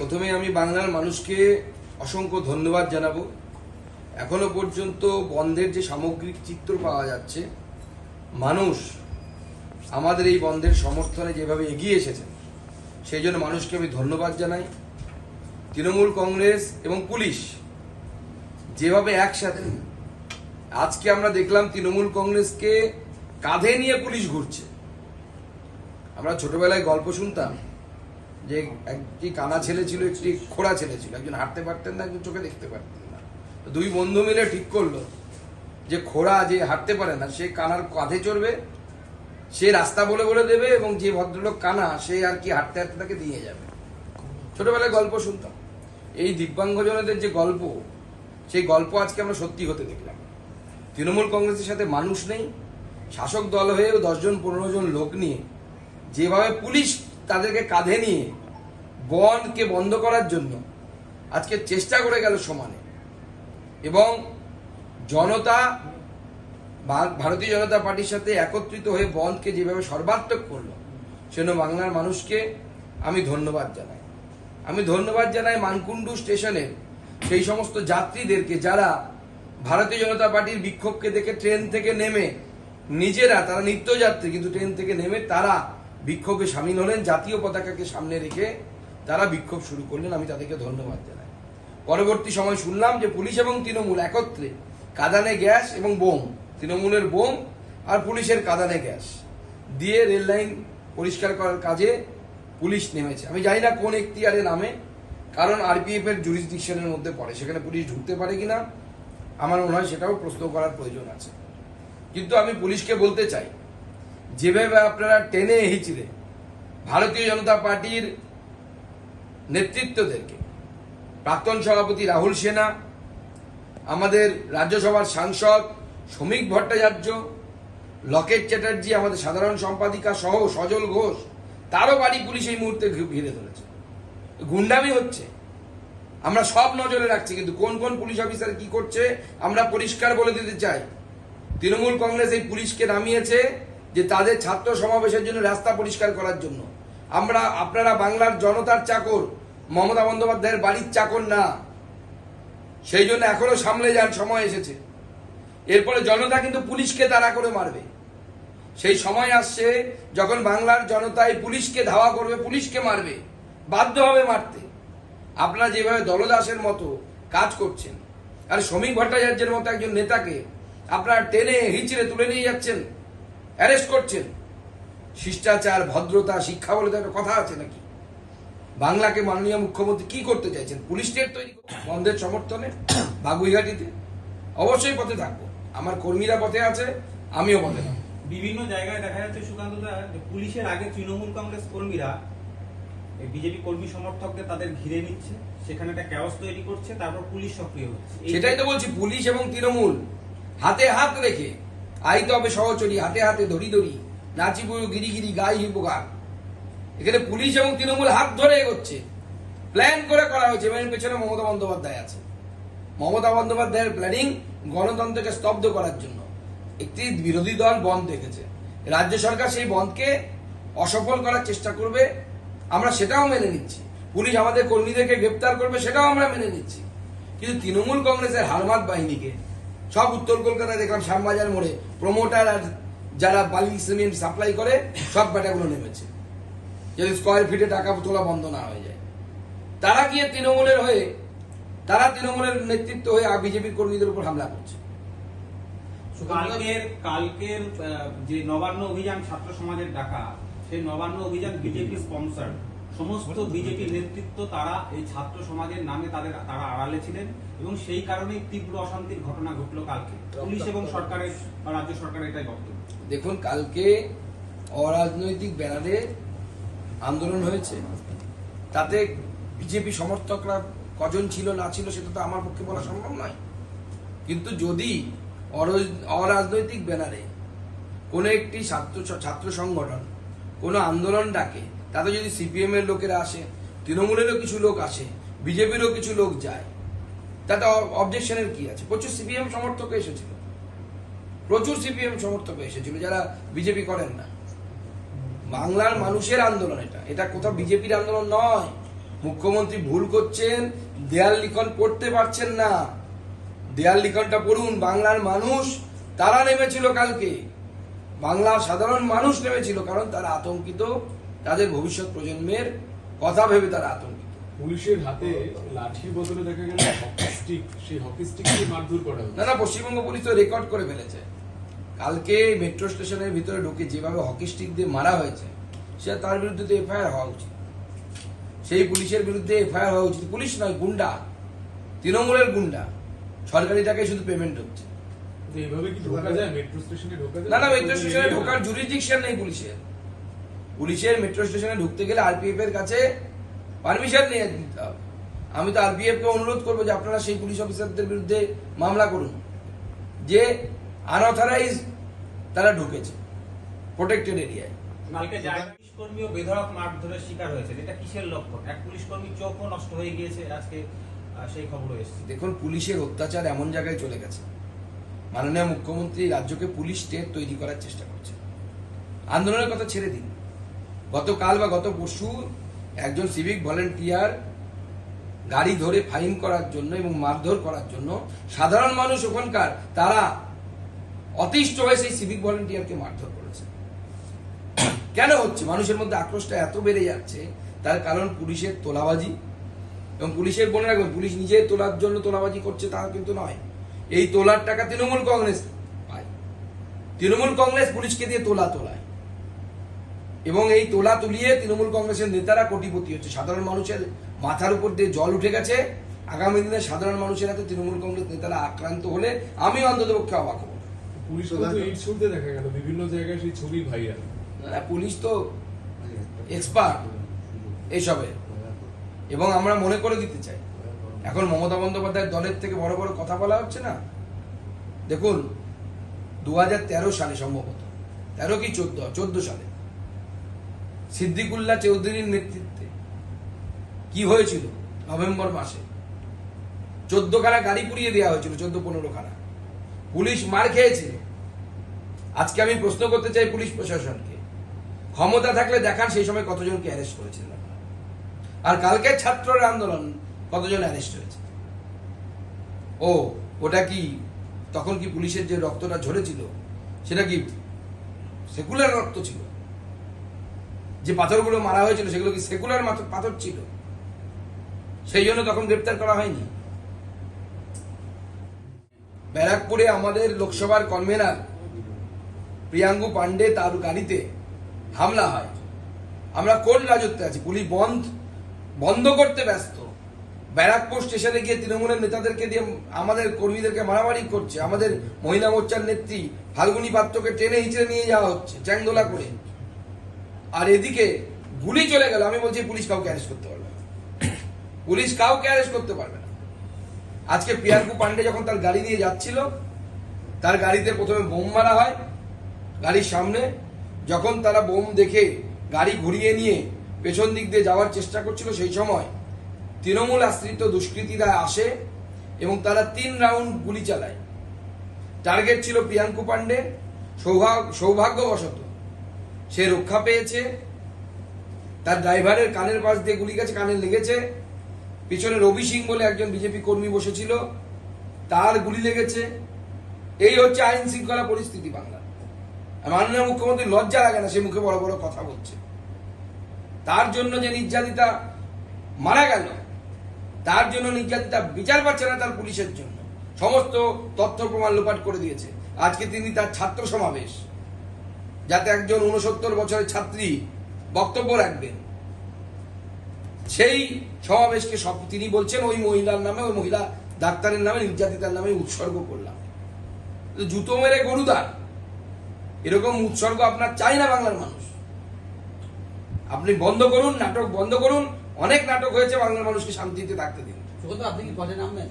প্রথমে আমি বাংলার মানুষকে অসংখ্য ধন্যবাদ জানাবো। এখনো পর্যন্ত বন্ধের যে সামগ্রিক চিত্র পাওয়া যাচ্ছে, মানুষ আমাদের এই বন্ধের সমর্থনে যেভাবে এগিয়ে এসেছেন, সেই জন্য মানুষকে আমি ধন্যবাদ জানাই। তৃণমূল কংগ্রেস এবং পুলিশ যেভাবে একসাথে, আজকে আমরা দেখলাম তৃণমূল কংগ্রেসকে কাঁধে নিয়ে পুলিশ ঘুরছে। আমরা ছোটবেলায় গল্প শুনতাম যে একটি কানা ছেলে ছিল, একটি খোড়া ছেলে ছিল, একজন হাঁটতে পারতেন না, একজন চোখে দেখতে পারতেন না। দুই বন্ধু মিলে ঠিক করলো যে খোড়া যে হাঁটতে পারে না সে কানার কাঁধে চড়বে, সে রাস্তা বলে বলে দেবে, এবং যে ভদ্রলোক কানা সে আর কি হাঁটতে হাঁটতে তাকে দিয়ে যাবে। ছোটবেলায় গল্প শুনতাম। এই দিব্যাঙ্গজনদের যে গল্প, সেই গল্প আজকে আমরা সত্যি হতে দেখলাম। তৃণমূল কংগ্রেসের সাথে মানুষ নেই, শাসক দল হয়েও 10-15 জন লোক নিয়ে যেভাবে পুলিশ তাদেরকে কাঁধে নিয়ে বনকে বন্ধ করার জন্য আজকে চেষ্টা করে গেল সমানে, এবং জনতা ভারতীয় জনতা পার্টির সাথে একত্রিত হয়ে বনকে যেভাবে সর্বাত্মক করলো, সেজন্য বাংলার মানুষকে আমি ধন্যবাদ জানাই। আমি ধন্যবাদ জানাই মানকুণ্ডু স্টেশনের সেই সমস্ত যাত্রীদেরকে যারা ভারতীয় জনতা পার্টির বিক্ষোভকে দেখে ট্রেন থেকে নেমে নিজেরা, তারা নিত্যযাত্রী কিন্তু ট্রেন থেকে নেমে তারা বিক্ষোভে সামিল হলেন, জাতীয় পতাকাকে সামনে রেখে তারা বিক্ষোভ শুরু করলেন। আমি তাদেরকে ধন্যবাদ জানাই। পরবর্তী সময় শুনলাম যে পুলিশ এবং তৃণমূল একত্রে কাঁদানে গ্যাস এবং বোম, তৃণমূলের বোম আর পুলিশের কাঁদানে গ্যাস দিয়ে রেল লাইন পরিষ্কার করার কাজে পুলিশ নেমেছে। আমি জানি না কোন এখতিয়ারে নামে, কারণ আরপিএফ এর জুরিসডিকশনের মধ্যে পড়ে, সেখানে পুলিশ ঢুকতে পারে কিনা আমার মনে হয় সেটাও প্রশ্ন করার প্রয়োজন আছে। কিন্তু আমি পুলিশকে বলতে চাই, যেভাবে আপনারা টেনে হিচড়ে ভারতীয় জনতা পার্টির নেতৃত্বদেরকে, প্রাক্তন সভাপতি রাহুল সেনা, আমাদের রাজ্যসভার সাংসদ শ্রমিক ভট্টাচার্য, লকেট চ্যাটার্জি, আমাদের সাধারণ সম্পাদিকা সহ সজল ঘোষ, তারও বাড়ি পুলিশ এই মুহূর্তে ঘিরে ধরেছে। গুন্ডামি হচ্ছে, আমরা সব নজরে রাখছি, কিন্তু কোন কোন পুলিশ অফিসার কি করছে আমরা পরিষ্কার বলে দিতে চাই। তৃণমূল কংগ্রেস এই পুলিশকে নামিয়েছে যে তাদের ছাত্র সমাবেশের জন্য রাস্তা পরিষ্কার করার জন্য। আপনারা বাংলার জনতার চাকর, মমতা বন্দ্যোপাধ্যায়ের বাড়ির চাকর না। সেই জন্য এখনো সামলে যান, সময় এসেছে। এরপরে জনতা কিন্তু পুলিশকে তাড়া করে মারবে। সেই সময় আসছে যখন বাংলার জনতা এই পুলিশকে ধাওয়া করবে, পুলিশকে মারবে, বাধ্য হবে মারতে। আপনারা যেভাবে দলদাসের মতো কাজ করছেন, আর শ্রমিক ভট্টাচার্যের মতো একজন নেতাকে আপনারা টেনে হিচড়ে তুলে নিয়ে যাচ্ছেন, অ্যারেস্ট করছেন। শিষ্টাচার, ভদ্রতা, শিক্ষা বলে তো একটা কথা আছে নাকি? বাংলাকে মাননীয় মুখ্যমন্ত্রী কি করতে চাইছেন? পুলিশ স্টেট তৈরি বন্ধের সমর্থনে বাগুইঘাটিতে? অবশ্যই পথে থাকবো, আমার কর্মীরা পথে আছে, আমিও পথে থাকবো। বিভিন্ন জায়গায় দেখা যাচ্ছে সুকান্ত দা, পুলিশের আগে তৃণমূল কংগ্রেস কর্মীরা বিজেপি কর্মী সমর্থকদের তাদের ঘিরে নিচ্ছে, সেখানে একটা ক্যাওস তৈরি করছে, তারপর পুলিশ সক্রিয় হচ্ছে। সেটাই তো বলছি, পুলিশ এবং তৃণমূল হাতে হাত রেখে আইতে হবে সহচরী, হাতে হাতে ধরি ধরি নাচিপুর গিরিগিরি গাই হিপোগার। এখানে পুলিশ এবং তৃণমূল হাত ধরে এগোচ্ছে, প্ল্যান করে করা হয়েছে, এবং পেছনে মমতা বন্দ্যোপাধ্যায় আছে। মমতা বন্দ্যোপাধ্যায়ের প্ল্যানিং গণতন্ত্রকে স্তব্ধ করার জন্য। একটি বিরোধী দল বন্ধ দেখেছে, রাজ্য সরকার সেই বন্ধকে অসফল করার চেষ্টা করবে, আমরা সেটাও মেনে নিচ্ছি। পুলিশ আমাদের কর্মীদেরকে গ্রেপ্তার করবে, সেটাও আমরা মেনে নিচ্ছি। কিন্তু তৃণমূল কংগ্রেসের হারমাত বাহিনীকে সব উত্তর কলকাতায় দেখলাম, শ্যামবাজার মোড়ে প্রমোটার আর যারা বালি সিমেন্ট সাপ্লাই করে সব ব্যাটাগুলো নেমেছে, যদি স্কোয়ার ফিটে টাকা তোলা বন্ধ না হয়ে যায়। তারা গিয়ে তৃণমূলের হয়ে, তারা তৃণমূলের নেতৃত্ব হয়ে বিজেপির কর্মীদের উপর হামলা করছে। কালকের যে নবান্ন অভিযান ছাত্র সমাজের ডাকা, সেই নবান্ন অভিযান বিজেপি স্পন্সর, সমস্ত বিজেপি নেতৃত্ব তারা এই ছাত্র সমাজের নামে তারা আড়ালে ছিলেন, এবং সেই কারণে তীব্র অশান্তির ঘটনা ঘটলো কালকে। পুলিশ এবং সরকারের বা রাজ্য সরকারের এটাই বক্তব্য। দেখুন, কালকে অরাজনৈতিক ব্যানারে আন্দোলন হয়েছে, তাতে বিজেপি সমর্থকরা কজন ছিল না ছিল সেটা তো আমার পক্ষে বলা সম্ভব নয়। কিন্তু যদি অরাজনৈতিক ব্যানারে কোনো একটি ছাত্র সংগঠন কোনো আন্দোলন ডাকে, তাতে যদি সিপিএম এর লোকেরা আসে, তৃণমূলেরও কিছু লোক আসে, বিজেপিরও কিছু লোক যায়, তাতে অবজেকশনের কি আছে? প্রচুর সিপিএম সমর্থক এসেছিল, যারা বিজেপি করেন না। বাংলার মানুষের আন্দোলন এটা কোথাও বিজেপির আন্দোলন নয়। মুখ্যমন্ত্রী ভুল করছেন, দেয়াল লিখন পড়তে পারছেন না। দেয়াল লিখনটা পড়ুন। বাংলার মানুষ তারা নেমেছিল কালকে, বাংলার সাধারণ মানুষ নেমেছিল, কারণ তারা আতঙ্কিত, তাদের ভবিষ্যৎ প্রজন্মের কথা ভেবে তারা আতঙ্কিত। পুলিশের হাতে লাঠির বদলে দেখা গেল হকি স্টিক, সেই হকি স্টিক দিয়ে মারধর করা হচ্ছে। না, পশ্চিমবঙ্গ পুলিশ তো রেকর্ড করে ফেলেছে। কালকে মেট্রো স্টেশনের ভিতরে ঢুকে যেভাবে হকি স্টিক দিয়ে মারা হয়েছে, সে তার বিরুদ্ধে তো এফআইআর হওয়া উচিত। সেই পুলিশের বিরুদ্ধে এফআইআর হওয়া উচিত। পুলিশ নয়, গুন্ডা, তৃণমূলের গুন্ডা, সরকারি টাকায় শুধু পেমেন্ট হচ্ছে। এইভাবে কি ঢোকা যায় মেট্রো স্টেশনে? ঢোকা যায় না, মেট্রো স্টেশনে ঢোকার জুরিডিকশন নেই পুলিশের। পুলিশের মেট্রো স্টেশনে ঢুকতে গেলে আরপিএফ এর কাছে পারমিশন নিয়ে নিতে হবে। আমি তো আরপিএফ কে অনুরোধ করবো যে আপনারা সেই পুলিশ অফিসারদের বিরুদ্ধে মামলা করুন যে আনঅথরাইজ তারা ঢুকেছে প্রোটেক্টেড এরিয়ায়। কালকে জায়গা পুলিশ কর্মীও বেধড়ক মারধরের শিকার হয়েছে, এটা কিসের লক্ষণ? এক পুলিশ কর্মীর চোখও নষ্ট হয়ে গিয়েছে, আজকে সেই খবরও এসেছে। দেখুন, পুলিশের অত্যাচার এমন জায়গায় চলে গেছে, মাননীয় মুখ্যমন্ত্রী রাজ্যকে পুলিশ স্টেট তৈরি করার চেষ্টা করছে। আন্দোলনের কথা ছেড়ে দিন, গতকাল বা গত পরশু একজন সিভিক ভলেন্টিয়ার গাড়ি ধরে ফাইন করার জন্য এবং মারধর করার জন্য সাধারণ মানুষ ওখানকার তারা অতিষ্ঠ হয়ে সেই সিভিক ভলেন্টিয়ারকে মারধর করেছে। কেন হচ্ছে? মানুষের মধ্যে আক্রোশটা এত বেড়ে যাচ্ছে, তার কারণ পুলিশের তোলাবাজি। এবং পুলিশের মনে রাখবেন, পুলিশ নিজে তোলার জন্য তোলাবাজি করছে তা কিন্তু নয়। এই তোলার টাকা তৃণমূল কংগ্রেস পায়। তৃণমূল কংগ্রেস পুলিশকে দিয়ে তোলায়, এবং এই তোলা তুলিয়ে তৃণমূল কংগ্রেসের নেতারা কোটিপতি হচ্ছে। সাধারণ মানুষের মাথার উপর দিয়ে জল উঠে গেছে। আগামী দিনে সাধারণ মানুষের হাতে তৃণমূল কংগ্রেস নেতারা আক্রান্ত হলে আমি অন্ততপক্ষে অবাক হব। পুলিশ তো ইট ছুড়তে দেখা গেল বিভিন্ন জায়গায়, সেই ছবি ভাইরাল। পুলিশ তো এক্সপার্ট এসবে, এবং আমরা মনে করে দিতে চাই, এখন মমতা বন্দ্যোপাধ্যায়ের দলের থেকে বড় বড় কথা বলা হচ্ছে না। দেখুন, 2013 সালে সম্ভবত 13 কি 14 সালে সিদ্দিকুল্লাহ চৌধুরীর নেতৃত্বে কি হয়েছিল? নভেম্বর মাসে 14 খানা গাড়ি পুড়িয়ে দেওয়া হয়েছিল, 14-15 খানা। পুলিশ মার খেয়েছিল। আজকে আমি প্রশ্ন করতে চাই পুলিশ প্রশাসনকে, ক্ষমতা থাকলে দেখান সেই সময় কতজনকে অ্যারেস্ট করেছিলেন, আর কালকের ছাত্রর আন্দোলন কতজন অ্যারেস্ট হয়েছে? ওটা কি তখন কি পুলিশের যে রক্তটা ঝরেছিল সেটা কি সেকুলার রক্ত ছিল? যে পাথরগুলো মারা হয়েছিল সেগুলো কি সেকুলার পাথর ছিল? সেই জন্য তখন গ্রেপ্তার করা হয়নি। ব্যারাকপুরে আমাদের লোকসভার কনভেনার প্রিয়াঙ্গু পান্ডে, তার গাড়িতে হামলা হয়। আমরা কোন রাজত্বে আছি? পুলিশ বন্ধ করতে ব্যস্ত। ব্যারাকপুর স্টেশনে গিয়ে তৃণমূলের নেতাদেরকে দিয়ে আমাদের কর্মীদেরকে মারামারি করছে। আমাদের মহিলা মোর্চার নেত্রী ফাল্গুনী পাত্রকে টেনে হিচড়ে নিয়ে যাওয়া হচ্ছে চ্যাংদোলা করে, আর এদিকে গুলি চলে গেল। আমি বলছি পুলিশ কাউকে অ্যারেস্ট করতে পারবে না, পুলিশ কাউকে অ্যারেস্ট করতে পারবে না। আজকে প্রিয়াঙ্কু পান্ডে যখন তার গাড়ি নিয়ে যাচ্ছিল, তার গাড়িতে প্রথমে বোম মারা হয় গাড়ির সামনে। যখন তারা বোম দেখে গাড়ি ঘুরিয়ে নিয়ে পেছন দিক দিয়ে যাওয়ার চেষ্টা করছিল, সেই সময় তৃণমূল আশ্রিত দুষ্কৃতীরা আসে এবং তারা 3 রাউন্ড গুলি চালায়। টার্গেট ছিল প্রিয়াঙ্কু পান্ডে। সৌভাগ্যবশত সে রক্ষা পেয়েছে। তার ড্রাইভারের কানের পাশ দিয়ে গুলি গেছে, কানে লেগেছে। পিছনে রবি সিং বলে একজন বিজেপি কর্মী বসেছিল, তার গুলি লেগেছে। এই হচ্ছে আইন শৃঙ্খলা পরিস্থিতি বাংলা। মাননীয় মুখ্যমন্ত্রী লজ্জা লাগে না? সে মুখে বড় বড় কথা বলছে। তার জন্য যে নির্যাতিতা মারা গেল, তার জন্য নির্যাতিতা বিচার পাচ্ছে না, তার পুলিশের জন্য সমস্ত তথ্য প্রমাণ লোপাট করে দিয়েছে। আজকে তিনি তার ছাত্র সমাবেশ, যাতে একজন 69 বছরের ছাত্রী বক্তব্য রাখবেন, সেই সমাবেশকে তিনি বলছেন ওই মহিলার নামে, ওই মহিলা ডাক্তারের নামে, নির্যাতিতার নামে উৎসর্গ করলাম। জুতো মেরে গরুদার, এরকম উৎসর্গ আপনার চাই না বাংলার মানুষ। আপনি বন্ধ করুন, নাটক বন্ধ করুন। অনেক নাটক হয়েছে, বাংলার মানুষকে শান্তিতে থাকতে দিন। আপনি কি পথে নামবেন?